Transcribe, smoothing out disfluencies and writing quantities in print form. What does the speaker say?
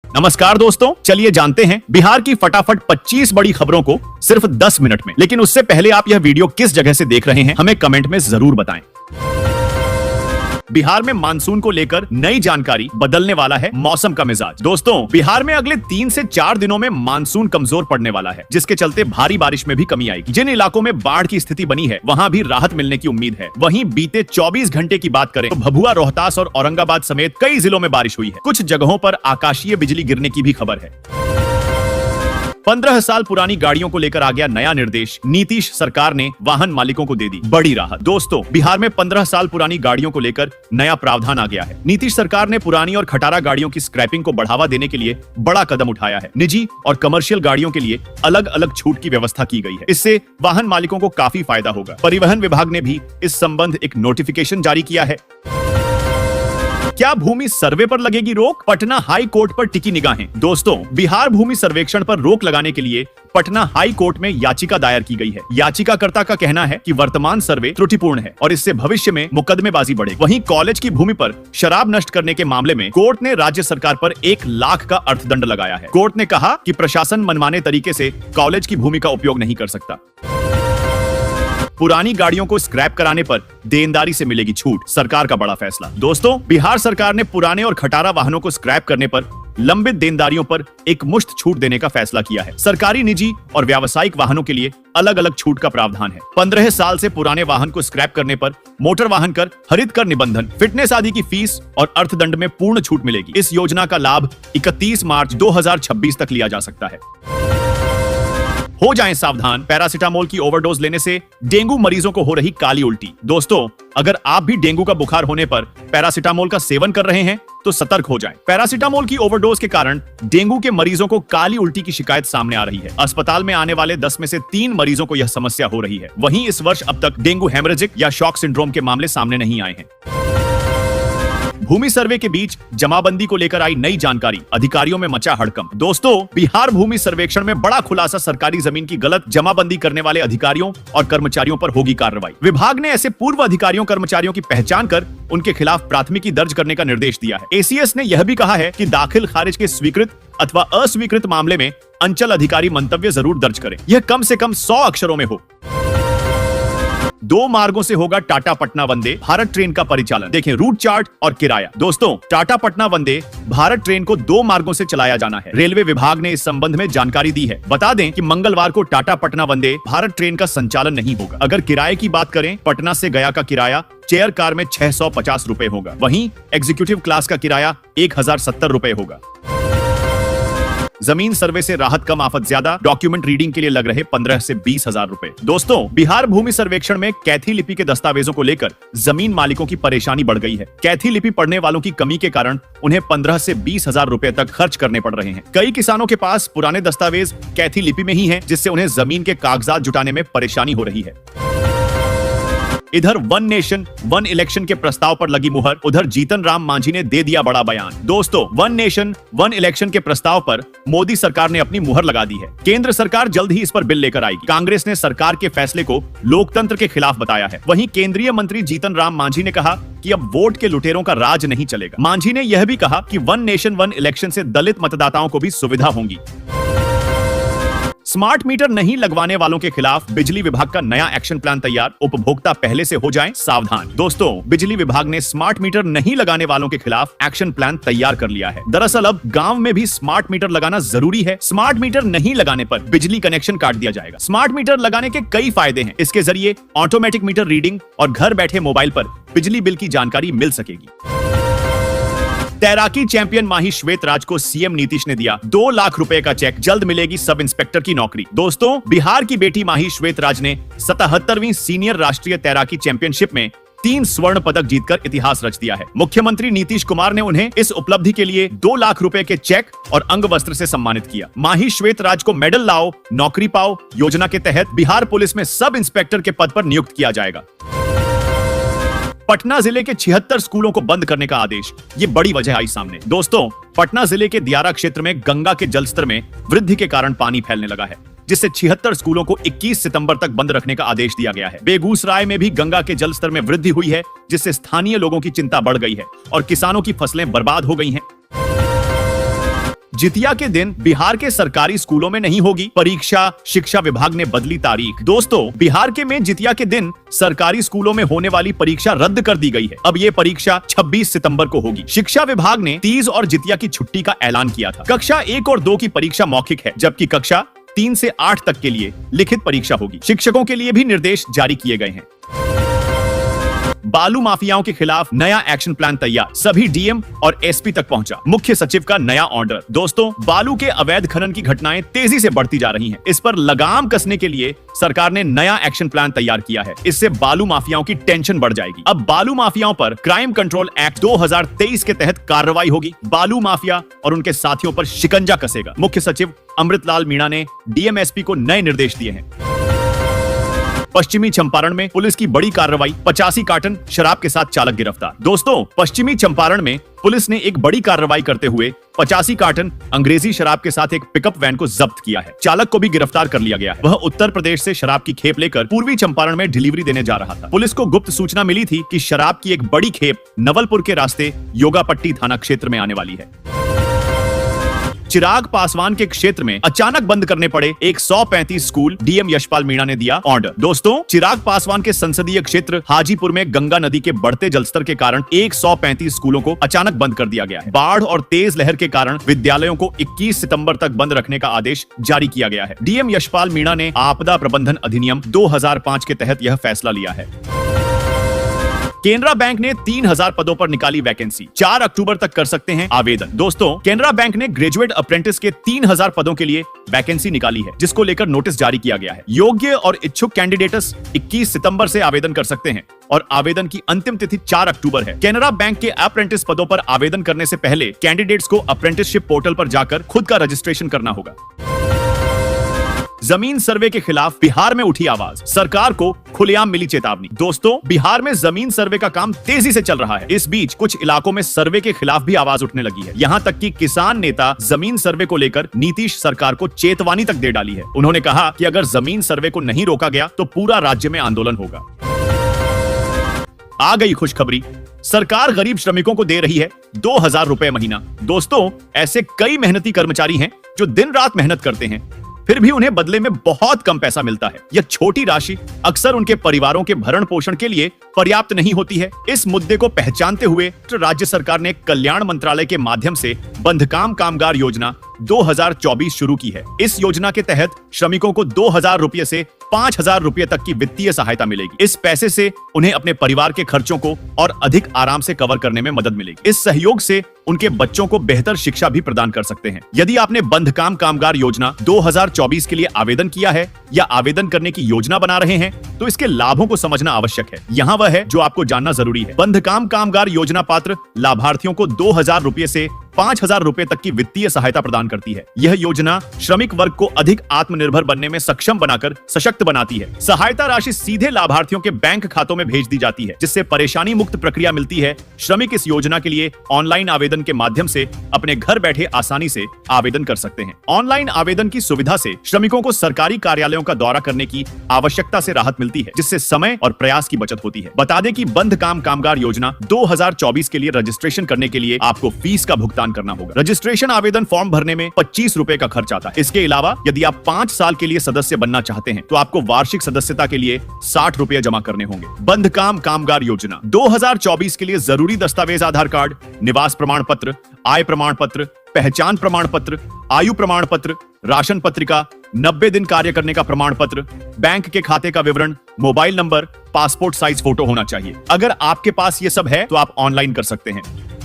नमस्कार दोस्तों, चलिए जानते हैं बिहार की फटाफट 25 बड़ी खबरों को सिर्फ 10 मिनट में। लेकिन उससे पहले आप यह वीडियो किस जगह से देख रहे हैं हमें कमेंट में जरूर बताएं। बिहार में मानसून को लेकर नई जानकारी, बदलने वाला है मौसम का मिजाज। दोस्तों, बिहार में अगले 3 से 4 दिनों में मानसून कमजोर पड़ने वाला है, जिसके चलते भारी बारिश में भी कमी आएगी। जिन इलाकों में बाढ़ की स्थिति बनी है वहां भी राहत मिलने की उम्मीद है। वहीं बीते 24 घंटे की बात करें तो भभुआ, रोहतास और औरंगाबाद समेत कई जिलों में बारिश हुई है। कुछ जगहों पर आकाशीय बिजली गिरने की भी खबर है। 15 साल पुरानी गाड़ियों को लेकर आ गया नया निर्देश। नीतीश सरकार ने वाहन मालिकों को दे दी बड़ी राहत। दोस्तों, बिहार में 15 साल पुरानी गाड़ियों को लेकर नया प्रावधान आ गया है। नीतीश सरकार ने पुरानी और खटारा गाड़ियों की स्क्रैपिंग को बढ़ावा देने के लिए बड़ा कदम उठाया है। निजी और कमर्शियल गाड़ियों के लिए अलग अलग छूट की व्यवस्था की गई है। इससे वाहन मालिकों को काफी फायदा होगा। परिवहन विभाग ने भी इस संबंध एक नोटिफिकेशन जारी किया है। क्या भूमि सर्वे पर लगेगी रोक? पटना हाई कोर्ट पर टिकी निगाहें। दोस्तों, बिहार भूमि सर्वेक्षण पर रोक लगाने के लिए पटना हाई कोर्ट में याचिका दायर की गई है। याचिकाकर्ता का कहना है कि वर्तमान सर्वे त्रुटिपूर्ण है और इससे भविष्य में मुकदमेबाजी बढ़ेगी। वहीं कॉलेज की भूमि पर शराब नष्ट करने के मामले में कोर्ट ने राज्य सरकार पर 1 लाख का अर्थदंड लगाया है। कोर्ट ने कहा कि प्रशासन मनमाने तरीके से कॉलेज की भूमि का उपयोग नहीं कर सकता। पुरानी गाड़ियों को स्क्रैप कराने पर देनदारी से मिलेगी छूट, सरकार का बड़ा फैसला। दोस्तों, बिहार सरकार ने पुराने और खटारा वाहनों को स्क्रैप करने पर लंबित देनदारियों पर एक मुश्त छूट देने का फैसला किया है। सरकारी, निजी और व्यावसायिक वाहनों के लिए अलग अलग छूट का प्रावधान है। 15 साल से पुराने वाहन को स्क्रैप करने पर मोटर वाहन कर, हरित कर निबंधन, फिटनेस आदि की फीस और अर्थदंड में पूर्ण छूट मिलेगी। इस योजना का लाभ 31 मार्च 2026 तक लिया जा सकता है। हो जाएं सावधान, पैरासिटामोल की ओवरडोज लेने से डेंगू मरीजों को हो रही काली उल्टी। दोस्तों, अगर आप भी डेंगू का बुखार होने पर पैरासिटामोल का सेवन कर रहे हैं तो सतर्क हो जाएं। पैरासिटामोल की ओवरडोज के कारण डेंगू के मरीजों को काली उल्टी की शिकायत सामने आ रही है। अस्पताल में आने वाले 10 में से 3 मरीजों को यह समस्या हो रही है। वहीं इस वर्ष अब तक डेंगू हेमरेजिक या शॉक सिंड्रोम के मामले सामने नहीं आए हैं। भूमि सर्वे के बीच जमाबंदी को लेकर आई नई जानकारी, अधिकारियों में मचा हड़कंप। दोस्तों, बिहार भूमि सर्वेक्षण में बड़ा खुलासा, सरकारी जमीन की गलत जमाबंदी करने वाले अधिकारियों और कर्मचारियों पर होगी कार्रवाई। विभाग ने ऐसे पूर्व अधिकारियों कर्मचारियों की पहचान कर उनके खिलाफ प्राथमिकी दर्ज करने का निर्देश दिया है। एसीएस ने यह भी कहा है कि दाखिल खारिज के स्वीकृत अथवा अस्वीकृत मामले में अंचल अधिकारी मंतव्य जरूर दर्ज करें। यह कम से कम 100 अक्षरों में हो। 2 मार्गों से होगा टाटा पटना वंदे भारत ट्रेन का परिचालन। देखें रूट चार्ट और किराया। दोस्तों, टाटा पटना वंदे भारत ट्रेन को 2 मार्गों से चलाया जाना है। रेलवे विभाग ने इस संबंध में जानकारी दी है। बता दें कि मंगलवार को टाटा पटना वंदे भारत ट्रेन का संचालन नहीं होगा। अगर किराए की बात करें, पटना से गया का किराया चेयर कार में 650 रुपए होगा। वहीं एग्जीक्यूटिव क्लास का किराया 1070 रुपए होगा। जमीन सर्वे से राहत कम, आफत ज्यादा। डॉक्यूमेंट रीडिंग के लिए लग रहे 15 से 20 हजार रुपए। दोस्तों, बिहार भूमि सर्वेक्षण में कैथी लिपि के दस्तावेजों को लेकर जमीन मालिकों की परेशानी बढ़ गई है। कैथी लिपि पढ़ने वालों की कमी के कारण उन्हें 15 से 20 हजार रुपए तक खर्च करने पड़ रहे हैं। कई किसानों के पास पुराने दस्तावेज कैथी लिपि में ही है, जिससे उन्हें जमीन के कागजात जुटाने में परेशानी हो रही है। इधर वन नेशन वन इलेक्शन के प्रस्ताव पर लगी मुहर, उधर जीतन राम मांझी ने दे दिया बड़ा बयान। दोस्तों, वन नेशन वन इलेक्शन के प्रस्ताव पर मोदी सरकार ने अपनी मुहर लगा दी है। केंद्र सरकार जल्द ही इस पर बिल लेकर आएगी। कांग्रेस ने सरकार के फैसले को लोकतंत्र के खिलाफ बताया है। वहीं केंद्रीय मंत्री जीतन राम मांझी ने कहा कि अब वोट के लुटेरों का राज नहीं चलेगा। मांझी ने यह भी कहा कि वन नेशन वन इलेक्शन से दलित मतदाताओं को भी सुविधा होगी। स्मार्ट मीटर नहीं लगवाने वालों के खिलाफ बिजली विभाग का नया एक्शन प्लान तैयार। उपभोक्ता पहले से हो जाएं सावधान। दोस्तों, बिजली विभाग ने स्मार्ट मीटर नहीं लगाने वालों के खिलाफ एक्शन प्लान तैयार कर लिया है। दरअसल अब गांव में भी स्मार्ट मीटर लगाना जरूरी है। स्मार्ट मीटर नहीं लगाने पर बिजली कनेक्शन काट दिया जाएगा। स्मार्ट मीटर लगाने के कई फायदे हैं। इसके जरिए ऑटोमेटिक मीटर रीडिंग और घर बैठे मोबाइल पर बिजली बिल की जानकारी मिल सकेगी। तैराकी चैंपियन माही श्वेत राज को सीएम नीतीश ने दिया 2 लाख रुपए का चेक। जल्द मिलेगी सब इंस्पेक्टर की नौकरी। दोस्तों, बिहार की बेटी माही श्वेत राज ने 77वीं सीनियर राष्ट्रीय तैराकी चैंपियनशिप में 3 स्वर्ण पदक जीतकर इतिहास रच दिया है। मुख्यमंत्री नीतीश कुमार ने उन्हें इस उपलब्धि के लिए 2 लाख रुपए के चेक और अंग वस्त्र से सम्मानित किया। माही श्वेत राज को मेडल लाओ नौकरी पाओ योजना के तहत बिहार पुलिस में सब इंस्पेक्टर के पद पर नियुक्त किया जाएगा। पटना जिले के 76 स्कूलों को बंद करने का आदेश, ये बड़ी वजह आई सामने। दोस्तों, पटना जिले के दियारा क्षेत्र में गंगा के जलस्तर में वृद्धि के कारण पानी फैलने लगा है, जिससे 76 स्कूलों को 21 सितंबर तक बंद रखने का आदेश दिया गया है। बेगूसराय में भी गंगा के जलस्तर में वृद्धि हुई है, जिससे स्थानीय लोगों की चिंता बढ़ गई है और किसानों की फसलें बर्बाद हो गई हैं। जितिया के दिन बिहार के सरकारी स्कूलों में नहीं होगी परीक्षा, शिक्षा विभाग ने बदली तारीख। दोस्तों, बिहार के में जितिया के दिन सरकारी स्कूलों में होने वाली परीक्षा रद्द कर दी गई है। अब ये परीक्षा 26 सितंबर को होगी। शिक्षा विभाग ने तीज और जितिया की छुट्टी का ऐलान किया था। कक्षा 1 और 2 की परीक्षा मौखिक है, जबकि कक्षा 3 से 8 तक के लिए लिखित परीक्षा होगी। शिक्षकों के लिए भी निर्देश जारी किए गए हैं। बालू माफियाओं के खिलाफ नया एक्शन प्लान तैयार, सभी डीएम और एसपी तक पहुंचा मुख्य सचिव का नया ऑर्डर। दोस्तों, बालू के अवैध खनन की घटनाएं तेजी से बढ़ती जा रही हैं। इस पर लगाम कसने के लिए सरकार ने नया एक्शन प्लान तैयार किया है। इससे बालू माफियाओं की टेंशन बढ़ जाएगी। अब बालू माफियाओं पर क्राइम कंट्रोल एक्ट 2023 के तहत कार्रवाई होगी। बालू माफिया और उनके साथियों पर शिकंजा कसेगा। मुख्य सचिव अमृतलाल मीणा ने डीएम एसपी को नए निर्देश दिए हैं। पश्चिमी चंपारण में पुलिस की बड़ी कार्रवाई, 85 कार्टन शराब के साथ चालक गिरफ्तार। दोस्तों, पश्चिमी चंपारण में पुलिस ने एक बड़ी कार्रवाई करते हुए 85 कार्टन अंग्रेजी शराब के साथ एक पिकअप वैन को जब्त किया है। चालक को भी गिरफ्तार कर लिया गया है। वह उत्तर प्रदेश से शराब की खेप लेकर पूर्वी चंपारण में डिलीवरी देने जा रहा था। पुलिस को गुप्त सूचना मिली थी कि शराब की एक बड़ी खेप नवलपुर के रास्ते योगापट्टी थाना क्षेत्र में आने वाली है। चिराग पासवान के क्षेत्र में अचानक बंद करने पड़े 135 स्कूल, डीएम यशपाल मीणा ने दिया ऑर्डर। दोस्तों, चिराग पासवान के संसदीय क्षेत्र हाजीपुर में गंगा नदी के बढ़ते जलस्तर के कारण 135 स्कूलों को अचानक बंद कर दिया गया है। बाढ़ और तेज लहर के कारण विद्यालयों को 21 सितंबर तक बंद रखने का आदेश जारी किया गया है। डीएम यशपाल मीणा ने आपदा प्रबंधन अधिनियम 2005 के तहत यह फैसला लिया है। केनरा बैंक ने 3000 पदों पर निकाली वैकेंसी, 4 अक्टूबर तक कर सकते हैं आवेदन। दोस्तों, केनरा बैंक ने ग्रेजुएट अप्रेंटिस के 3000 पदों के लिए वैकेंसी निकाली है, जिसको लेकर नोटिस जारी किया गया है। योग्य और इच्छुक कैंडिडेट्स 21 सितंबर से आवेदन कर सकते हैं और आवेदन की अंतिम तिथि 4 अक्टूबर है। केनरा बैंक के अप्रेंटिस पदों पर आवेदन करने से पहले कैंडिडेट्स को अप्रेंटिसशिप पोर्टल पर जाकर खुद का रजिस्ट्रेशन करना होगा। जमीन सर्वे के खिलाफ बिहार में उठी आवाज, सरकार को खुलेआम मिली चेतावनी। दोस्तों, बिहार में जमीन सर्वे का काम तेजी से चल रहा है। इस बीच कुछ इलाकों में सर्वे के खिलाफ भी आवाज उठने लगी है। यहां तक कि किसान नेता जमीन सर्वे को लेकर नीतीश सरकार को चेतावनी तक दे डाली है। उन्होंने कहा कि अगर जमीन सर्वे को नहीं रोका गया तो पूरा राज्य में आंदोलन होगा। आ गई खुशखबरी, सरकार गरीब श्रमिकों को दे रही है 2000 रुपए महीना। दोस्तों, ऐसे कई मेहनती कर्मचारी हैं जो दिन रात मेहनत करते हैं, फिर भी उन्हें बदले में बहुत कम पैसा मिलता है। यह छोटी राशि अक्सर उनके परिवारों के भरण पोषण के लिए पर्याप्त नहीं होती है। इस मुद्दे को पहचानते हुए राज्य सरकार ने कल्याण मंत्रालय के माध्यम से बंधकाम कामगार योजना 2024 शुरू की है। इस योजना के तहत श्रमिकों को 2000 रुपये से 5000 रुपये तक की वित्तीय सहायता मिलेगी। इस पैसे से उन्हें अपने परिवार के खर्चों को और अधिक आराम से कवर करने में मदद मिलेगी। इस सहयोग से उनके बच्चों को बेहतर शिक्षा भी प्रदान कर सकते हैं। यदि आपने बंधकाम कामगार योजना 2024 के लिए आवेदन किया है या आवेदन करने की योजना बना रहे हैं, तो इसके लाभों को समझना आवश्यक है। यहाँ वह है जो आपको जानना जरूरी है। बंधकाम कामगार योजना पात्र लाभार्थियों को 2000 रुपये से 5000 रुपए तक की वित्तीय सहायता प्रदान करती है। यह योजना श्रमिक वर्ग को अधिक आत्मनिर्भर बनने में सक्षम बनाकर सशक्त बनाती है। सहायता राशि सीधे लाभार्थियों के बैंक खातों में भेज दी जाती है, जिससे परेशानी मुक्त प्रक्रिया मिलती है। श्रमिक इस योजना के लिए ऑनलाइन आवेदन के माध्यम से अपने घर बैठे आसानी से आवेदन कर सकते हैं। ऑनलाइन आवेदन की सुविधा से श्रमिकों को सरकारी कार्यालयों का दौरा करने की आवश्यकता से राहत मिलती है, जिससे समय और प्रयास की बचत होती है। बता दें कि बंधकाम कामगार योजना 2024 के लिए रजिस्ट्रेशन करने के लिए आपको फीस का भुगतान करना होगा। रजिस्ट्रेशन आवेदन फॉर्म भरने में 25 रुपए का खर्च आता है। इसके अलावा यदि आप 5 साल के लिए सदस्य बनना चाहते हैं तो आपको वार्षिक सदस्यता के लिए 60 रुपए जमा करने होंगे। बंधकाम कामगार योजना 2024 के लिए जरूरी दस्तावेज आधार कार्ड, निवास प्रमाण पत्र, आय प्रमाण पत्र, पहचान प्रमाण पत्र, आयु प्रमाण पत्र, राशन पत्रिका, 90 दिन कार्य करने का प्रमाण पत्र, बैंक के खाते का विवरण, mobile number, passport size photo होना चाहिए। अगर आपके पास ये सब है तो आप ऑनलाइन कर सकते हैं।